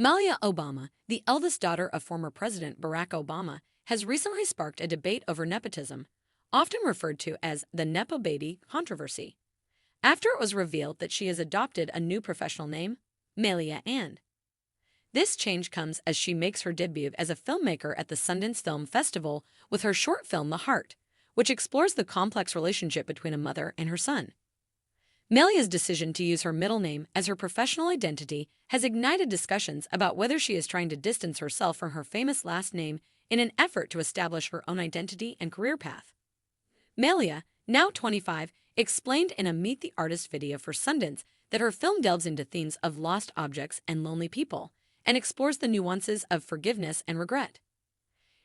Malia Obama, the eldest daughter of former President Barack Obama, has recently sparked a debate over nepotism, often referred to as the Nepo baby controversy, after it was revealed that she has adopted a new professional name, Malia Ann. This change comes as she makes her debut as a filmmaker at the Sundance Film Festival with her short film The Heart, which explores the complex relationship between a mother and her son. Malia's decision to use her middle name as her professional identity has ignited discussions about whether she is trying to distance herself from her famous last name in an effort to establish her own identity and career path. Malia, now 25, explained in a Meet the Artist video for Sundance that her film delves into themes of lost objects and lonely people and explores the nuances of forgiveness and regret.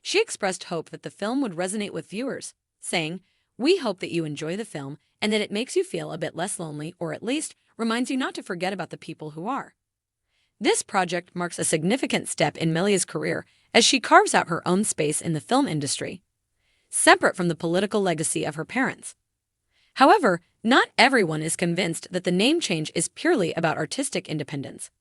She expressed hope that the film would resonate with viewers, saying, "We hope that you enjoy the film and that it makes you feel a bit less lonely or at least reminds you not to forget about the people who are." This project marks a significant step in Malia's career as she carves out her own space in the film industry, separate from the political legacy of her parents. However, not everyone is convinced that the name change is purely about artistic independence.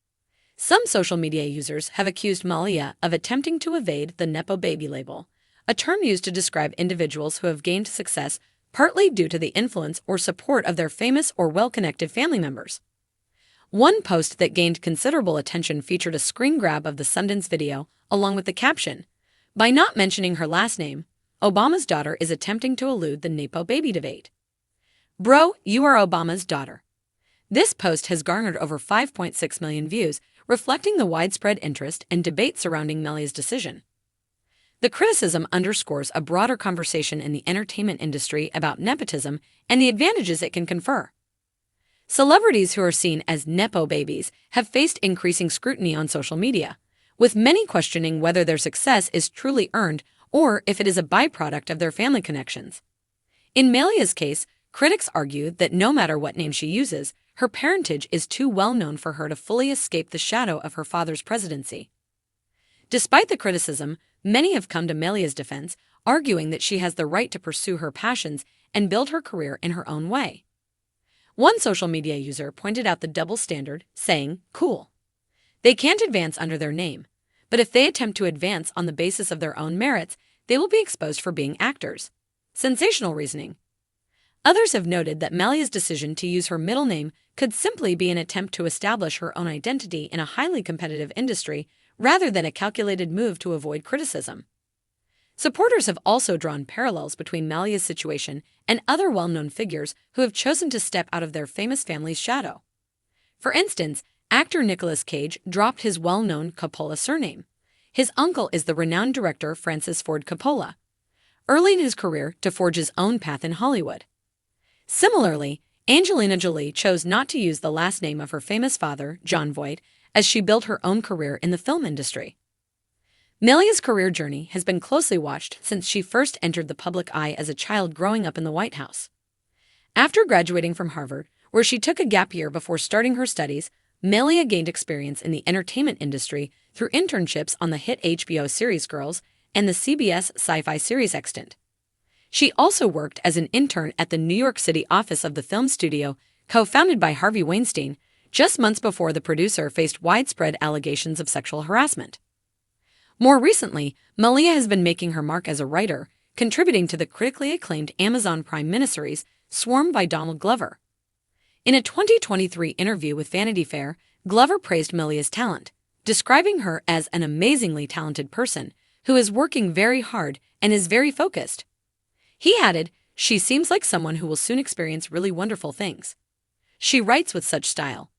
Some social media users have accused Malia of attempting to evade the Nepo baby label, a term used to describe individuals who have gained success partly due to the influence or support of their famous or well-connected family members. One post that gained considerable attention featured a screen grab of the Sundance video, along with the caption, "By not mentioning her last name, Obama's daughter is attempting to elude the Nepo baby debate. Bro, you are Obama's daughter." This post has garnered over 5.6 million views, reflecting the widespread interest and debate surrounding Malia's decision. The criticism underscores a broader conversation in the entertainment industry about nepotism and the advantages it can confer. Celebrities who are seen as Nepo babies have faced increasing scrutiny on social media, with many questioning whether their success is truly earned or if it is a byproduct of their family connections. In Malia's case, critics argue that no matter what name she uses, her parentage is too well known for her to fully escape the shadow of her father's presidency. Despite the criticism, many have come to Malia's defense, arguing that she has the right to pursue her passions and build her career in her own way. One social media user pointed out the double standard, saying, "Cool. They can't advance under their name, but if they attempt to advance on the basis of their own merits, they will be exposed for being actors. Sensational reasoning." Others have noted that Malia's decision to use her middle name could simply be an attempt to establish her own identity in a highly competitive industry rather than a calculated move to avoid criticism. Supporters have also drawn parallels between Malia's situation and other well-known figures who have chosen to step out of their famous family's shadow. For instance, actor Nicolas Cage dropped his well-known Coppola surname. His uncle is the renowned director Francis Ford Coppola, early in his career to forge his own path in Hollywood. Similarly, Angelina Jolie chose not to use the last name of her famous father, Jon Voight, as she built her own career in the film industry. Malia's career journey has been closely watched since she first entered the public eye as a child growing up in the White House. After graduating from Harvard, where she took a gap year before starting her studies, Malia gained experience in the entertainment industry through internships on the hit HBO series Girls and the CBS sci-fi series Extant. She also worked as an intern at the New York City office of the film studio, co-founded by Harvey Weinstein, just months before the producer faced widespread allegations of sexual harassment. More recently, Malia has been making her mark as a writer, contributing to the critically acclaimed Amazon Prime miniseries Swarm by Donald Glover. In a 2023 interview with Vanity Fair, Glover praised Malia's talent, describing her as an amazingly talented person who is working very hard and is very focused. He added, "She seems like someone who will soon experience really wonderful things. She writes with such style."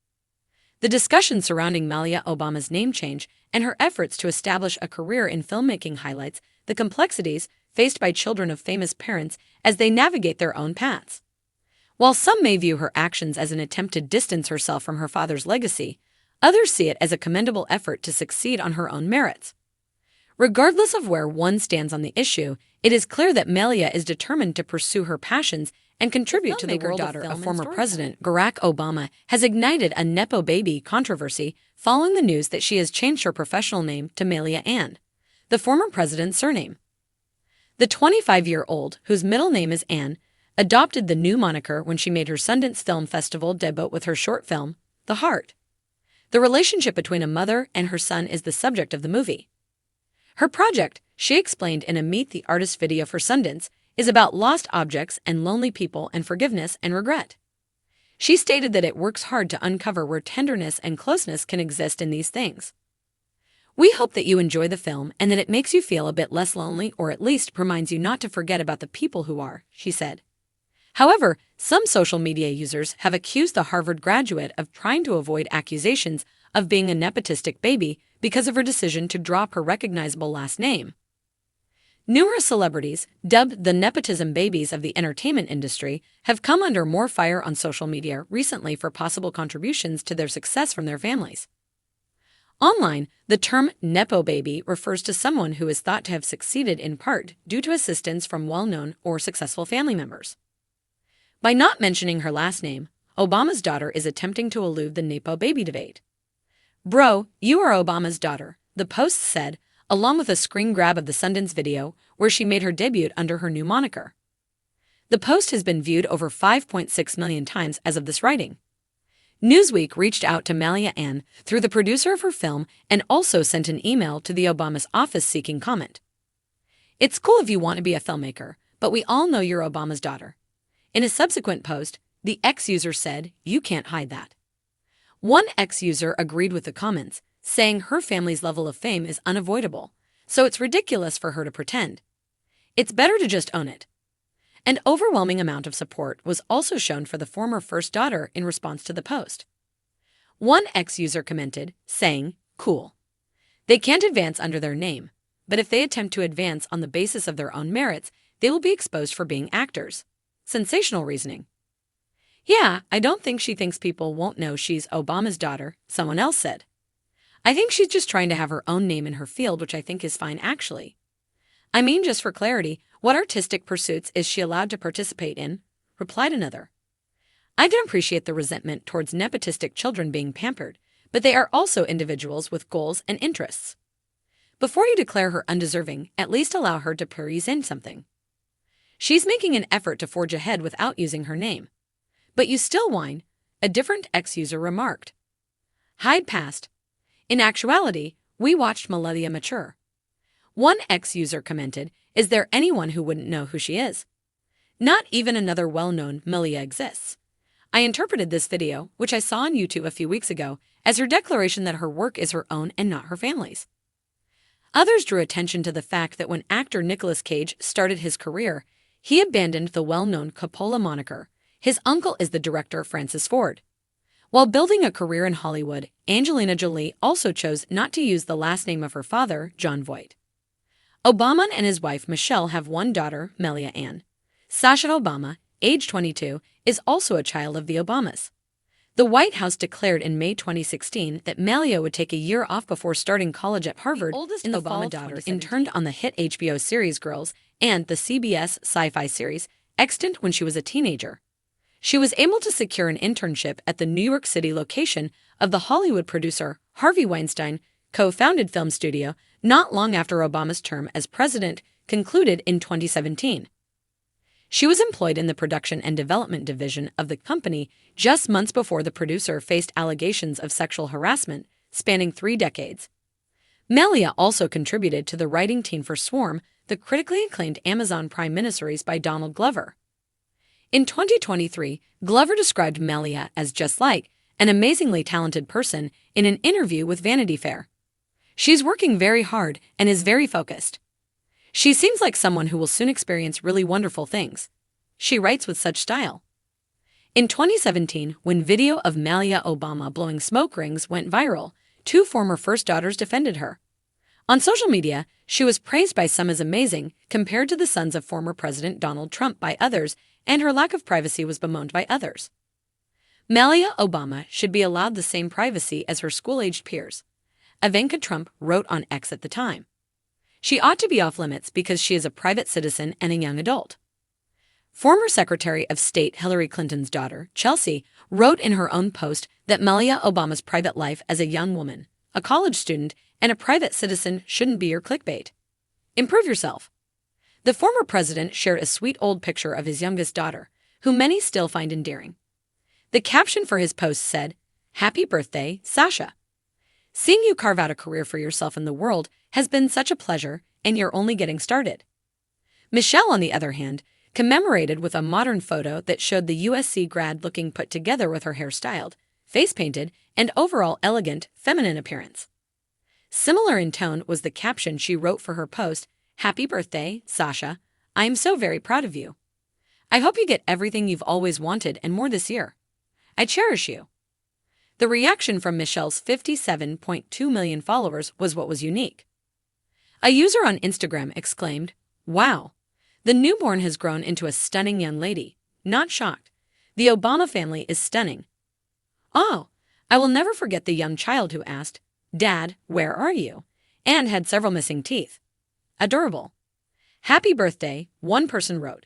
The discussion surrounding Malia Obama's name change and her efforts to establish a career in filmmaking highlights the complexities faced by children of famous parents as they navigate their own paths. While some may view her actions as an attempt to distance herself from her father's legacy, others see it as a commendable effort to succeed on her own merits. Regardless of where one stands on the issue, it is clear that Malia is determined to pursue her passions and contribute to the world. Daughter of former President Barack Obama has ignited a Nepo baby controversy following the news that she has changed her professional name to Malia Ann, the former president's surname. The 25-year-old, whose middle name is Ann, adopted the new moniker when she made her Sundance Film Festival debut with her short film, The Heart. The relationship between a mother and her son is the subject of the movie. Her project, she explained in a Meet the Artist video for Sundance, is about lost objects and lonely people and forgiveness and regret. She stated that it works hard to uncover where tenderness and closeness can exist in these things. We hope that you enjoy the film and that it makes you feel a bit less lonely or at least reminds you not to forget about the people who are, she said. However, some social media users have accused the Harvard graduate of trying to avoid accusations of being a nepotistic baby because of her decision to drop her recognizable last name. Numerous celebrities, dubbed the nepotism babies of the entertainment industry, have come under more fire on social media recently for possible contributions to their success from their families. Online, the term Nepo baby refers to someone who is thought to have succeeded in part due to assistance from well-known or successful family members. By not mentioning her last name, Obama's daughter is attempting to elude the Nepo baby debate. "Bro, you are Obama's daughter," the Post said, along with a screen grab of the Sundance video where she made her debut under her new moniker. The post has been viewed over 5.6 million times as of this writing. Newsweek reached out to Malia Ann through the producer of her film and also sent an email to the Obama's office seeking comment. "It's cool if you want to be a filmmaker, but we all know you're Obama's daughter." In a subsequent post, the ex-user said, "You can't hide that." One ex-user agreed with the comments, saying her family's level of fame is unavoidable, so it's ridiculous for her to pretend. It's better to just own it. An overwhelming amount of support was also shown for the former first daughter in response to the post. One ex-user commented, saying, "Cool. They can't advance under their name, but if they attempt to advance on the basis of their own merits, they will be exposed for being actors. Sensational reasoning." "Yeah, I don't think she thinks people won't know she's Obama's daughter," someone else said. "I think she's just trying to have her own name in her field, which I think is fine actually. I mean, just for clarity, what artistic pursuits is she allowed to participate in?" replied another. "I can appreciate the resentment towards nepotistic children being pampered, but they are also individuals with goals and interests. Before you declare her undeserving, at least allow her to present something. She's making an effort to forge ahead without using her name. But you still whine," a different ex-user remarked. "Hide past. In actuality, we watched Malia mature." One ex-user commented, "Is there anyone who wouldn't know who she is? Not even another well-known Malia exists." I interpreted this video, which I saw on YouTube a few weeks ago, as her declaration that her work is her own and not her family's. Others drew attention to the fact that when actor Nicolas Cage started his career, he abandoned the well-known Coppola moniker. His uncle is the director Francis Ford. While building a career in Hollywood, Angelina Jolie also chose not to use the last name of her father, Jon Voight. Obama and his wife Michelle have one daughter, Malia Ann. Sasha Obama, age 22, is also a child of the Obamas. The White House declared in May 2016 that Malia would take a year off before starting college at Harvard. The oldest Obama daughter interned on the hit HBO series Girls and the CBS sci-fi series Extant when she was a teenager. She was able to secure an internship at the New York City location of the Hollywood producer Harvey Weinstein co-founded film studio not long after Obama's term as president concluded in 2017. She was employed in the production and development division of the company just months before the producer faced allegations of sexual harassment spanning 3 decades. Malia also contributed to the writing team for Swarm, the critically acclaimed Amazon Prime miniseries by Donald Glover. In 2023, Glover described Malia as just like an amazingly talented person in an interview with Vanity Fair. "She's working very hard and is very focused. She seems like someone who will soon experience really wonderful things," she writes with such style. In 2017, when video of Malia Obama blowing smoke rings went viral, 2 former first daughters defended her. On social media, she was praised by some as amazing compared to the sons of former President Donald Trump by others, and her lack of privacy was bemoaned by others. Malia Obama should be allowed the same privacy as her school-aged peers, Ivanka Trump wrote on X at the time. She ought to be off limits because she is a private citizen and a young adult. Former Secretary of State Hillary Clinton's daughter, Chelsea, wrote in her own post that Malia Obama's private life as a young woman, a college student, and a private citizen shouldn't be your clickbait. Improve yourself. The former president shared a sweet old picture of his youngest daughter, who many still find endearing. The caption for his post said, "Happy birthday, Sasha." Seeing you carve out a career for yourself in the world has been such a pleasure, and you're only getting started. Michelle, on the other hand, commemorated with a modern photo that showed the USC grad looking put together with her hair styled, face painted, and overall elegant, feminine appearance. Similar in tone was the caption she wrote for her post, "Happy birthday, Sasha. I am so very proud of you. I hope you get everything you've always wanted and more this year. I cherish you." The reaction from Michelle's 57.2 million followers was what was unique. A user on Instagram exclaimed, "Wow, the newborn has grown into a stunning young lady. Not shocked. The Obama family is stunning." Oh, I will never forget the young child who asked, "Dad, where are you?" and had several missing teeth. Adorable. "Happy birthday," one person wrote.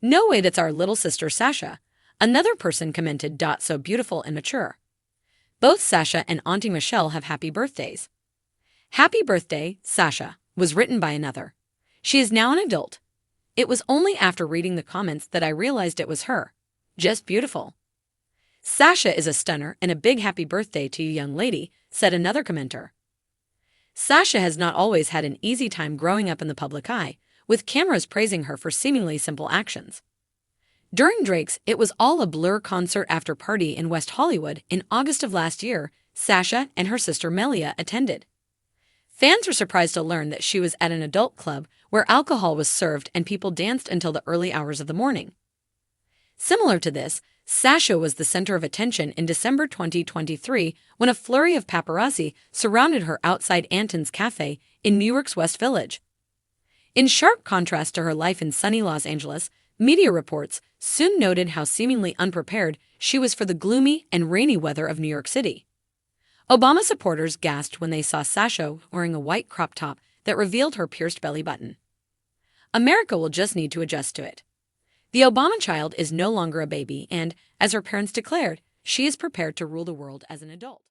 "No way, that's our little sister Sasha." Another person commented, "So beautiful and mature." Both Sasha and Auntie Michelle have happy birthdays. "Happy birthday, Sasha," was written by another. "She is now an adult. It was only after reading the comments that I realized it was her. Just beautiful." "Sasha is a stunner and a big happy birthday to you, young lady," said another commenter. Sasha has not always had an easy time growing up in the public eye, with cameras praising her for seemingly simple actions. During Drake's It Was All a Blur concert after party in West Hollywood in August of last year, Sasha and her sister Melia attended. Fans were surprised to learn that she was at an adult club where alcohol was served and people danced until the early hours of the morning. Similar to this, Sasha was the center of attention in December 2023 when a flurry of paparazzi surrounded her outside Anton's Cafe in New York's West Village. In sharp contrast to her life in sunny Los Angeles, media reports soon noted how seemingly unprepared she was for the gloomy and rainy weather of New York City. Obama supporters gasped when they saw Sasha wearing a white crop top that revealed her pierced belly button. America will just need to adjust to it. The Obama child is no longer a baby and, as her parents declared, she is prepared to rule the world as an adult.